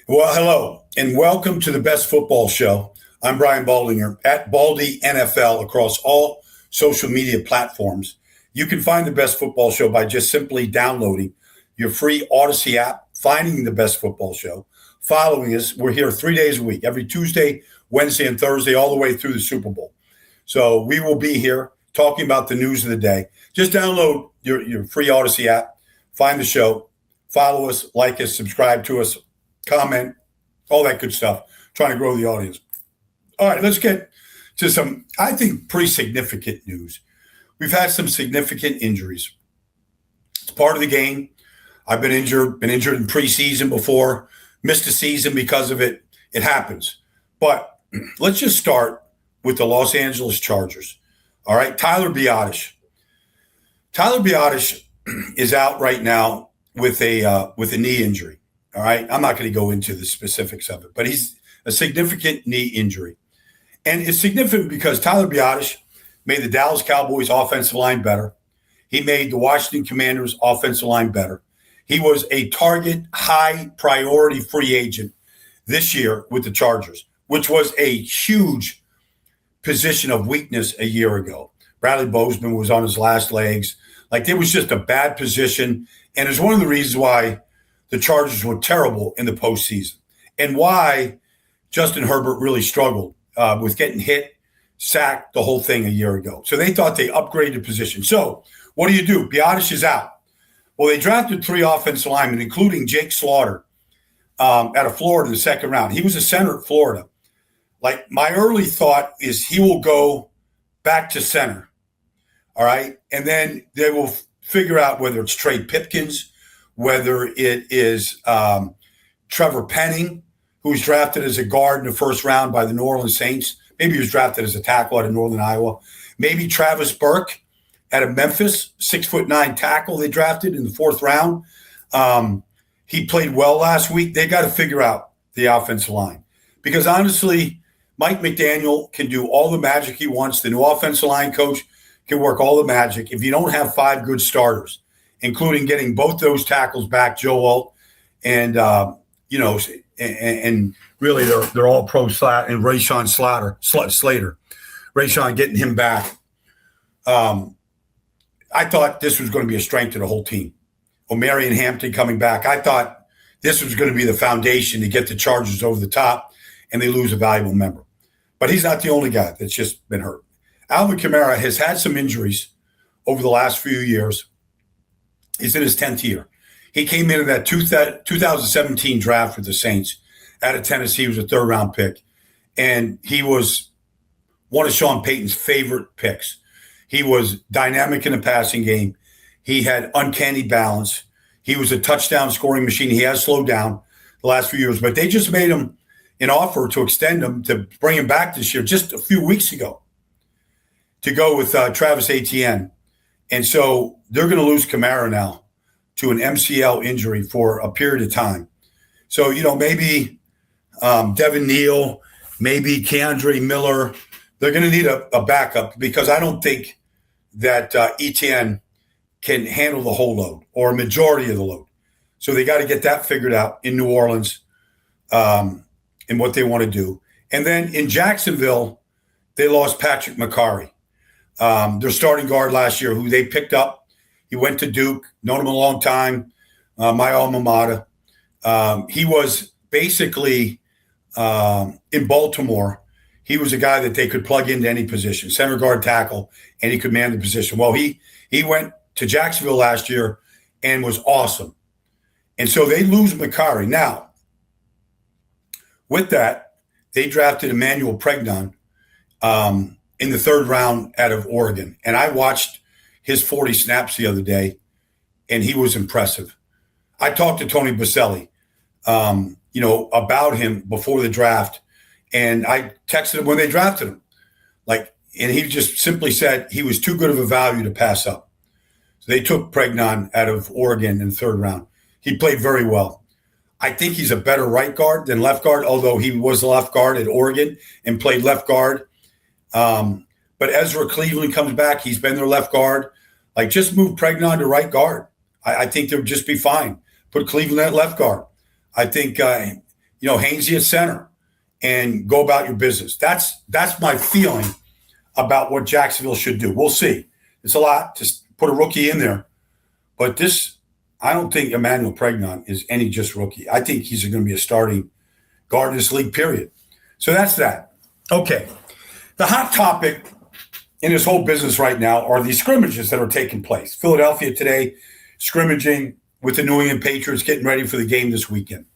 Well, hello, and welcome to the Best Football Show. I'm Brian Baldinger at Baldy NFL across all social media platforms. You can find the Best Football Show by just simply downloading your free Odyssey app, finding the Best Football Show, following us. We're here 3 days a week, every Tuesday, Wednesday, and Thursday, all the way through the Super Bowl. So we will be here talking about the news of the day. Just download your free Odyssey app, find the show, follow us, like us, subscribe to us, comment, all that good stuff, trying to grow the audience. All right, let's get to some, I think, pretty significant news. We've had some significant injuries. It's part of the game. I've been injured in preseason before, missed a season because of it. It happens. But let's just start with the Los Angeles Chargers. All right, Tyler Biadasz. Tyler Biadasz is out right now with a knee injury. All right, I'm not going to go into the specifics of it, but he's a significant knee injury. And it's significant because Tyler Biadasz made the Dallas Cowboys offensive line better. He made the Washington Commanders offensive line better. He was a target high priority free agent this year with the Chargers, which was a huge position of weakness a year ago. Bradley Bozeman was on his last legs. Like, it was just a bad position. And it's one of the reasons why the Chargers were terrible in the postseason and why Justin Herbert really struggled with getting hit, sacked, the whole thing a year ago. So they thought they upgraded position. So what do? Biadasz is out. Well, they drafted 3 offensive linemen, including Jake Slaughter out of Florida in the second round. He was a center at Florida. Like, my early thought is he will go back to center. All right. And then they will figure out whether it's Trey Pipkins, whether it is Trevor Penning, who was drafted as a guard in the first round by the New Orleans Saints. Maybe he was drafted as a tackle out of Northern Iowa. Maybe Travis Burke out of Memphis, 6'9" tackle they drafted in the 4th round. He played well last week. They got to figure out the offensive line because, honestly, Mike McDaniel can do all the magic he wants. The new offensive line coach can work all the magic. If you don't have 5 good starters, including getting both those tackles back, Joe Alt, and and really they're all pro Slater and Rashawn Slater. Rashawn getting him back. I thought this was going to be a strength to the whole team. Omarion Hampton coming back. I thought this was going to be the foundation to get the Chargers over the top, and they lose a valuable member. But he's not the only guy that's just been hurt. Alvin Kamara has had some injuries over the last few years. He's in his 10th year. He came into that 2017 draft with the Saints out of Tennessee. He was a 3rd-round pick, and he was one of Sean Payton's favorite picks. He was dynamic in the passing game. He had uncanny balance. He was a touchdown scoring machine. He has slowed down the last few years, but they just made him an offer to extend him, to bring him back this year, just a few weeks ago, to go with Travis Etienne. And so they're going to lose Kamara now to an MCL injury for a period of time. So, maybe Devin Neal, maybe Keandre Miller, they're going to need a backup because I don't think that Etienne can handle the whole load or a majority of the load. So they got to get that figured out in New Orleans and what they want to do. And then in Jacksonville, they lost Patrick McCarry. Their starting guard last year, who they picked up. He went to Duke, known him a long time, my alma mater. He was basically in Baltimore. He was a guy that they could plug into any position, center, guard, tackle, and he could man the position. Well, he went to Jacksonville last year and was awesome. And so they lose McCarry. Now, with that, they drafted Emmanuel Pregnon in the 3rd round out of Oregon. And I watched his 40 snaps the other day, and he was impressive. I talked to Tony Baselli, about him before the draft, and I texted him when they drafted him. And he just simply said he was too good of a value to pass up. So they took Pregnon out of Oregon in the 3rd round. He played very well. I think he's a better right guard than left guard, although he was left guard at Oregon and played left guard. But Ezra Cleveland comes back. He's been their left guard. Just move Pregnon to right guard. I think they'll just be fine. Put Cleveland at left guard. I think Hainsey at center and go about your business. That's my feeling about what Jacksonville should do. We'll see. It's a lot to put a rookie in there, but I don't think Emmanuel Pregnon is any just rookie. I think he's going to be a starting guard in this league, period. So that's that. Okay. The hot topic in this whole business right now are these scrimmages that are taking place. Philadelphia today scrimmaging with the New England Patriots, getting ready for the game this weekend.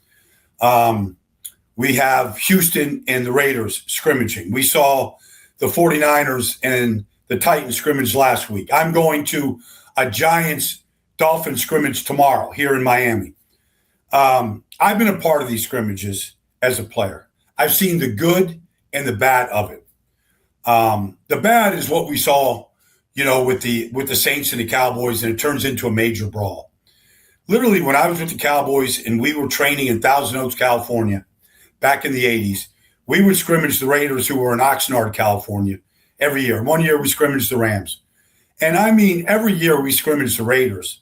We have Houston and the Raiders scrimmaging. We saw the 49ers and the Titans scrimmage last week. I'm going to a Giants-Dolphins scrimmage tomorrow here in Miami. I've been a part of these scrimmages as a player. I've seen the good and the bad of it. The bad is what we saw, with the Saints and the Cowboys, and it turns into a major brawl. Literally, when I was with the Cowboys and we were training in Thousand Oaks, California, back in the 80s, we would scrimmage the Raiders, who were in Oxnard, California, every year. One year we scrimmaged the Rams. And I mean, every year we scrimmaged the Raiders,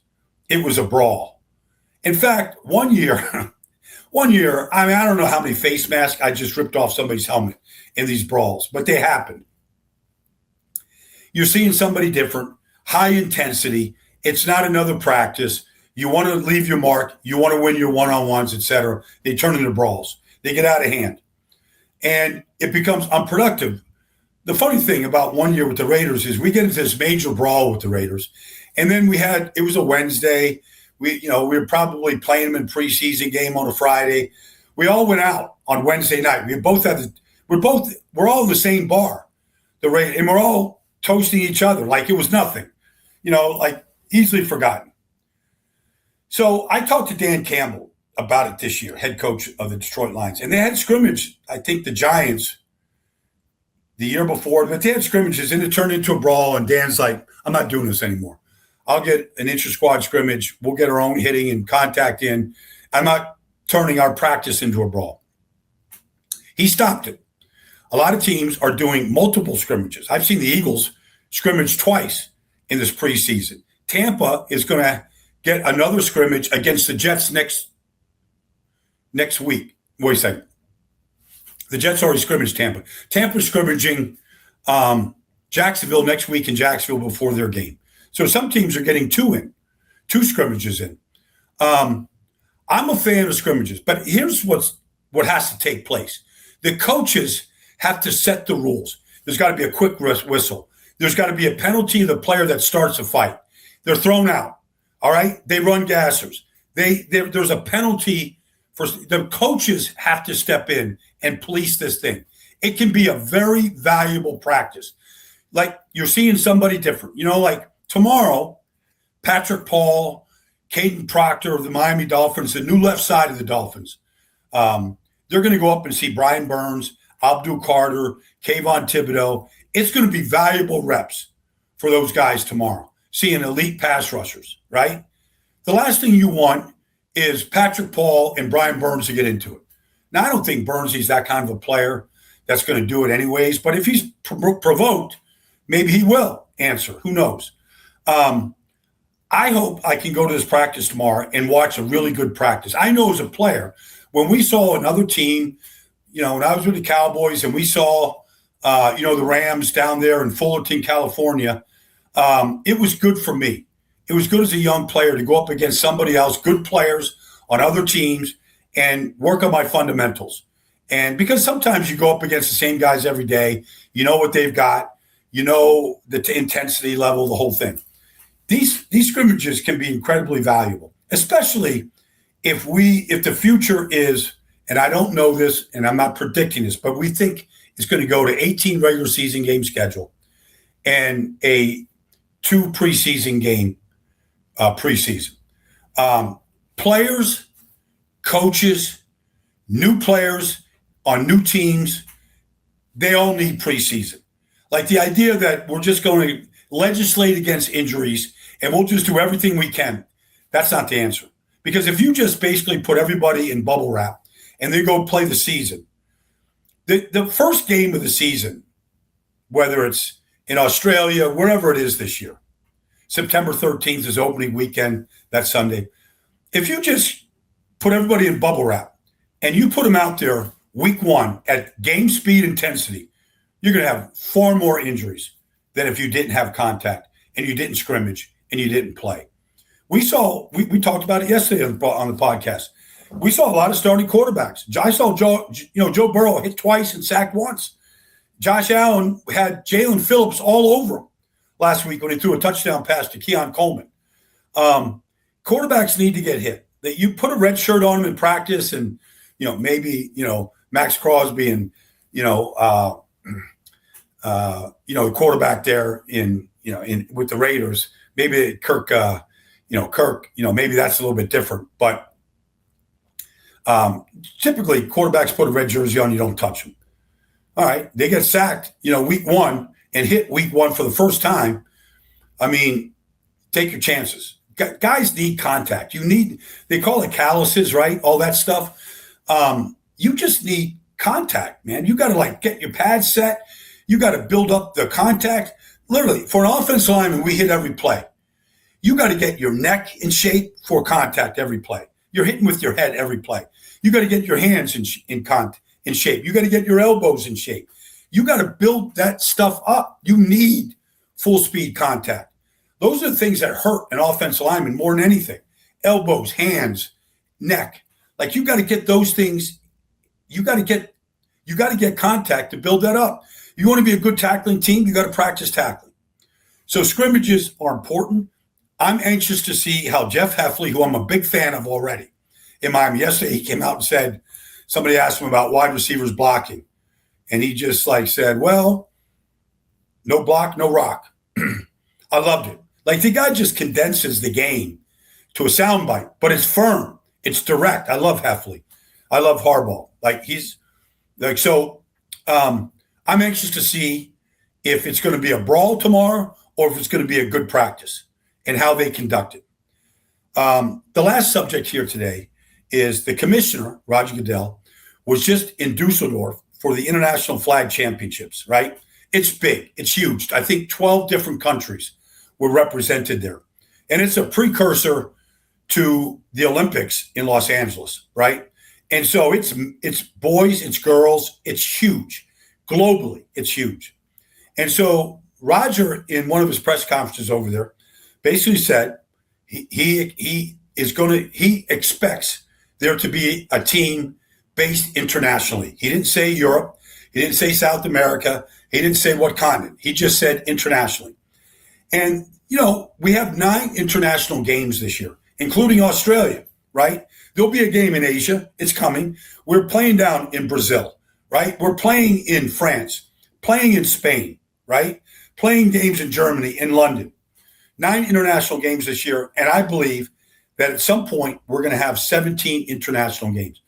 it was a brawl. In fact, one year, I don't know how many face masks I just ripped off somebody's helmet in these brawls, but they happened. You're seeing somebody different, high intensity. It's not another practice. You want to leave your mark. You want to win your one-on-ones, et cetera. They turn into brawls. They get out of hand. And it becomes unproductive. The funny thing about one year with the Raiders is we get into this major brawl with the Raiders. And then it was a Wednesday. We were probably playing them in preseason game on a Friday. We all went out on Wednesday night. We're all in the same bar, and we're all toasting each other like it was nothing, like easily forgotten. So I talked to Dan Campbell about it this year, head coach of the Detroit Lions, and they had scrimmage. I think the Giants the year before, but they had scrimmages and it turned into a brawl. And Dan's like, I'm not doing this anymore. I'll get an intra-squad scrimmage. We'll get our own hitting and contact in. I'm not turning our practice into a brawl. He stopped it. A lot of teams are doing multiple scrimmages. I've seen the Eagles scrimmage twice in this preseason. Tampa is going to get another scrimmage against the Jets next week. Wait a second. The Jets already scrimmaged Tampa. Tampa's scrimmaging Jacksonville next week in Jacksonville before their game. So some teams are getting two scrimmages in. I'm a fan of scrimmages, but here's what has to take place. The coaches have to set the rules. There's got to be a quick whistle. There's got to be a penalty to the player that starts a fight. They're thrown out. All right? They run gassers. There's a penalty for the coaches have to step in and police this thing. It can be a very valuable practice. Like you're seeing somebody different. Like tomorrow, Patrick Paul, Caden Proctor of the Miami Dolphins, the new left side of the Dolphins, they're going to go up and see Brian Burns, Abdul Carter, Kayvon Thibodeau. It's going to be valuable reps for those guys tomorrow, seeing elite pass rushers, right? The last thing you want is Patrick Paul and Brian Burns to get into it. Now, I don't think Burnsy's that kind of a player that's going to do it anyways, but if he's provoked, maybe he will answer. Who knows? I hope I can go to this practice tomorrow and watch a really good practice. I know as a player, when we saw another team, when I was with the Cowboys and we saw, the Rams down there in Fullerton, California, it was good for me. It was good as a young player to go up against somebody else, good players on other teams, and work on my fundamentals. And because sometimes you go up against the same guys every day, you know what they've got, the intensity level, the whole thing. These scrimmages can be incredibly valuable, especially if the future is, and I don't know this and I'm not predicting this, but we think it's going to go to 18 regular season game schedule and a 2 preseason game preseason. Players, coaches, new players on new teams, they all need preseason. Like the idea that we're just going to legislate against injuries and we'll just do everything we can, that's not the answer. Because if you just basically put everybody in bubble wrap and then go play the season, the first game of the season, whether it's in Australia, wherever it is this year, September 13th is opening weekend, that Sunday. If you just put everybody in bubble wrap, and you put them out there week one at game speed intensity, you're going to have far more injuries than if you didn't have contact and you didn't scrimmage and you didn't play. We talked about it yesterday on the podcast. We saw a lot of starting quarterbacks. I saw Joe Burrow hit twice and sacked once. Josh Allen had Jalen Phillips all over him last week when he threw a touchdown pass to Keon Coleman. Quarterbacks need to get hit. That you put a red shirt on them in practice, and maybe Max Crosby and quarterback there in with the Raiders. Maybe Kirk, maybe that's a little bit different. But typically, quarterbacks put a red jersey on, you don't touch them. All right, they get sacked, week one and hit week one for the first time. I mean, take your chances. Guys need contact. They call it calluses, right? All that stuff. You just need contact, man. You got to get your pads set. You got to build up the contact. Literally, for an offensive lineman, we hit every play. You got to get your neck in shape for contact every play. You're hitting with your head every play. You got to get your hands in shape. You got to get your elbows in shape. You got to build that stuff up. You need full speed contact. Those are the things that hurt an offensive lineman more than anything. Elbows, hands, neck. You got to get those things. You got to get contact to build that up. You want to be a good tackling team, you got to practice tackling. So scrimmages are important. I'm anxious to see how Jeff Heffley, who I'm a big fan of already, in Miami. Yesterday, he came out and said, somebody asked him about wide receivers blocking. And he just said, well, no block, no rock. I loved it. The guy just condenses the game to a soundbite, but it's firm. It's direct. I love Heffley. I love Harbaugh. I'm anxious to see if it's going to be a brawl tomorrow or if it's going to be a good practice and how they conduct it. The last subject here today is the commissioner, Roger Goodell, was just in Dusseldorf for the International Flag Championships, right? It's big. It's huge. I think 12 different countries were represented there. And it's a precursor to the Olympics in Los Angeles, right? And so it's boys, it's girls, it's huge. Globally, it's huge. And so Roger, in one of his press conferences over there, basically said he expects there to be a team based internationally. He didn't say Europe. He didn't say South America. He didn't say what continent. He just said internationally. And, we have 9 international games this year, including Australia, right? There'll be a game in Asia. It's coming. We're playing down in Brazil, right? We're playing in France, playing in Spain, right? Playing games in Germany, in London. 9 international games this year. And I believe that at some point we're going to have 17 international games.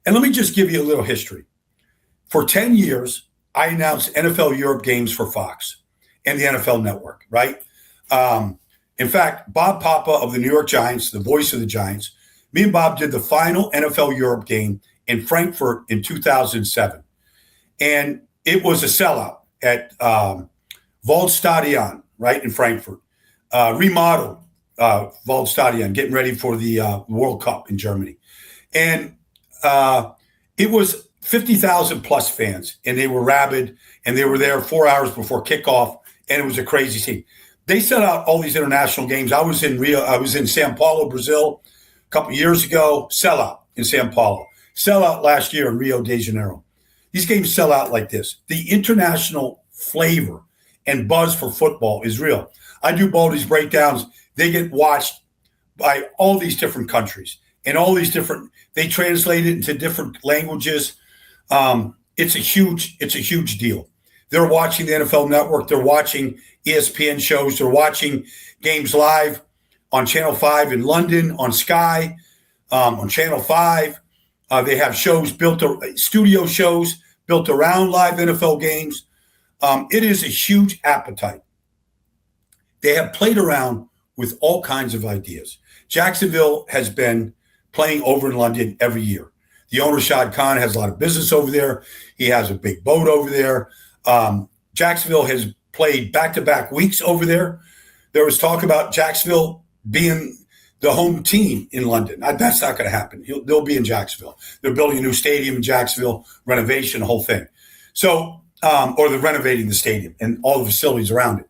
And let me just give you a little history. For 10 years, I announced NFL Europe games for Fox and the NFL Network, right? In fact, Bob Papa of the New York Giants, the voice of the Giants, me and Bob did the final NFL Europe game in Frankfurt in 2007. And it was a sellout at Waldstadion, right, in Frankfurt. Remodeled Waldstadion, getting ready for the World Cup in Germany. And it was 50,000 plus fans, and they were rabid, and they were there 4 hours before kickoff, and it was a crazy scene. They set out all these international games. I was in São Paulo, Brazil, a couple of years ago. Sellout in São Paulo. Sellout last year in Rio de Janeiro. These games sell out like this. The international flavor and buzz for football is real. I do Baldy's breakdowns. They get watched by all these different countries and all these different. They translate it into different languages. It's a huge deal. They're watching the NFL Network. They're watching ESPN shows. They're watching games live on Channel 5 in London, on Sky, on Channel 5. They have studio shows built around live NFL games. It is a huge appetite. They have played around with all kinds of ideas. Jacksonville has been playing over in London every year. The owner, Shad Khan, has a lot of business over there. He has a big boat over there. Jacksonville has played back-to-back weeks over there. There was talk about Jacksonville being the home team in London. That's not going to happen. They'll be in Jacksonville. They're building a new stadium in Jacksonville, renovation, the whole thing. So, or they're renovating the stadium and all the facilities around it.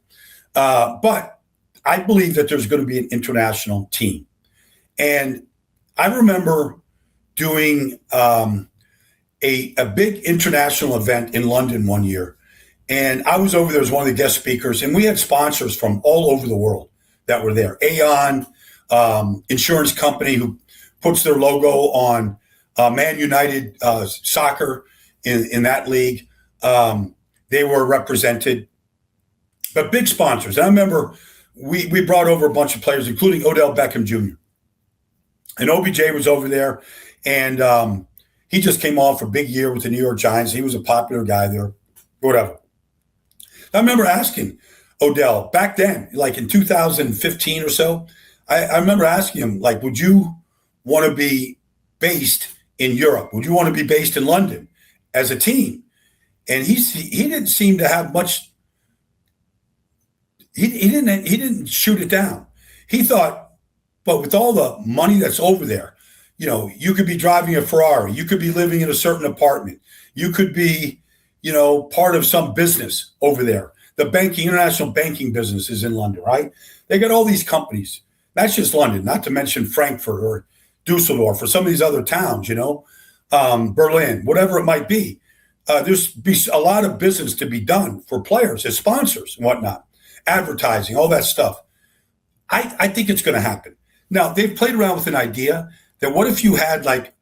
But I believe that there's going to be an international team. And I remember doing a big international event in London one year. And I was over there as one of the guest speakers, and we had sponsors from all over the world that were there. Aon, insurance company who puts their logo on Man United soccer in that league. They were represented, but big sponsors. And I remember we brought over a bunch of players, including Odell Beckham Jr. And OBJ was over there, and he just came off a big year with the New York Giants. He was a popular guy there, whatever. I remember asking Odell back then, like in 2015 or so, I remember asking him, like, would you want to be based in Europe? Would you want to be based in London as a team? And he didn't seem to have much. He didn't shoot it down. He thought, but with all the money that's over there, you know, you could be driving a Ferrari, you could be living in a certain apartment, you could be, you know, part of some business over there. The international banking business is in London, right? They got all these companies. That's just London, not to mention Frankfurt or Dusseldorf or some of these other towns, you know, Berlin, whatever it might be. There's be a lot of business to be done for players as sponsors and whatnot, advertising, all that stuff. I think it's going to happen. Now, they've played around with an idea that what if you had like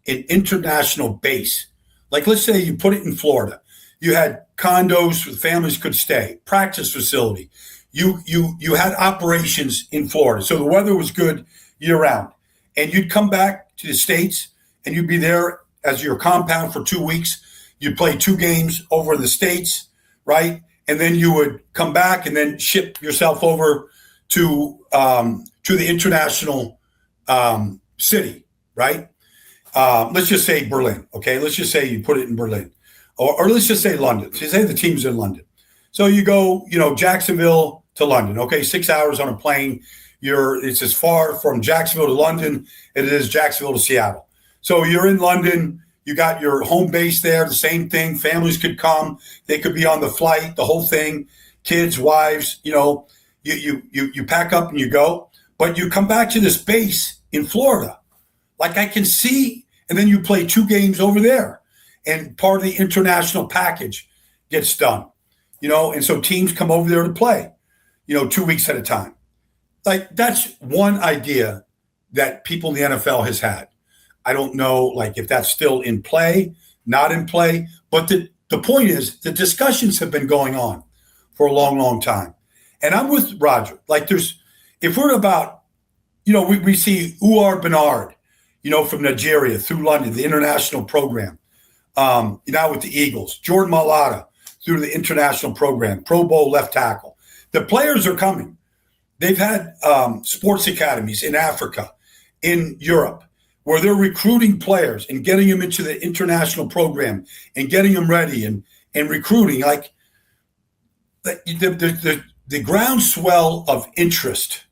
an international base? Like, let's say you put it in Florida. You had condos where families could stay, practice facility. You had operations in Florida. So the weather was good year round. And you'd come back to the States and you'd be there as your compound for 2 weeks. You'd play 2 games over in the States, right? And then you would come back and then ship yourself over to the international city, right? Let's just say Berlin, okay? Let's just say you put it in Berlin. Or let's just say London. So say the team's in London. So you go, you know, Jacksonville to London, okay? 6 hours on a plane. It's as far from Jacksonville to London as it is Jacksonville to Seattle. So you're in London. You got your home base there, the same thing. Families could come. They could be on the flight, the whole thing. Kids, wives, you know, you pack up and you go. But you come back to this base in Florida. Like I can see, and then you play 2 games over there. And part of the international package gets done, you know, and so teams come over there to play, you know, 2 weeks at a time. Like that's one idea that people in the NFL has had. I don't know, like if that's still in play, not in play, but the point is the discussions have been going on for a long, long time. And I'm with Roger. Like if we're about, you know, we see Uar Bernard, you know, from Nigeria through London, the international program. Now with the Eagles, Jordan Mailata through the international program, Pro Bowl left tackle. The players are coming. They've had sports academies in Africa, in Europe, where they're recruiting players and getting them into the international program and getting them ready and recruiting. Like the groundswell of interest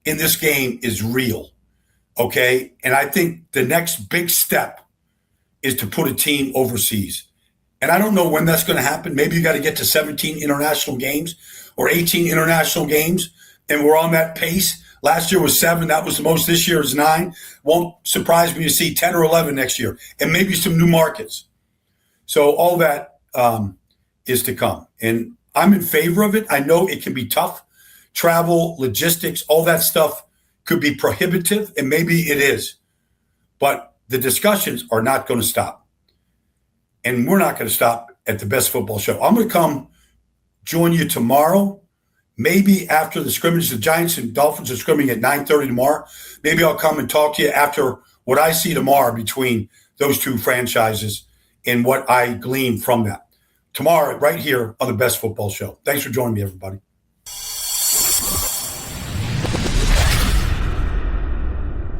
in this game is real, okay? And I think the next big step is to put a team overseas. And I don't know when that's going to happen. Maybe you got to get to 17 international games or 18 international games, and we're on that pace. Last year was 7. That was the most. This year is 9. Won't surprise me to see 10 or 11 next year, and maybe some new markets. So all that is to come. And I'm in favor of it. I know it can be tough. Travel, logistics, all that stuff could be prohibitive, and maybe it is. But the discussions are not going to stop. And we're not going to stop at the Best Football Show. I'm going to come join you tomorrow, maybe after the scrimmage. The Giants and Dolphins are scrimming at 9:30 tomorrow. Maybe I'll come and talk to you after what I see tomorrow between those 2 franchises and what I glean from that. Tomorrow, right here on the Best Football Show. Thanks for joining me, everybody.